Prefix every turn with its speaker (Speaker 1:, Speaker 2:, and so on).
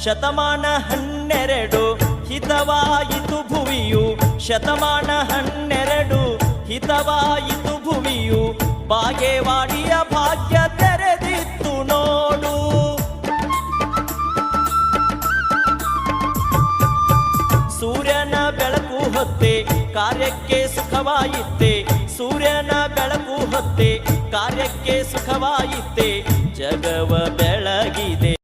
Speaker 1: ಶತಮಾನ 12 ಹಿತವಾಯಿತು ಭುವಿಯು, ಶತಮಾನ 12 ಹಿತವಾಯಿತು ಭುವಿಯು, ಬಾಗೇವಾಡಿಯ ಭಾಗ್ಯ ತೆರೆದಿತ್ತು ನೋಡು. ಸೂರ್ಯನ ಬೆಳಕು ಹೊತ್ತೆ ಕಾರ್ಯಕ್ಕೆ ಸುಖವಾಯಿತೆ, ಸೂರ್ಯನ ಬೆಳಕು ಹೊತ್ತೆ ಕಾರ್ಯಕ್ಕೆ ಸುಖವಾಯಿತೆ, ಜಗವ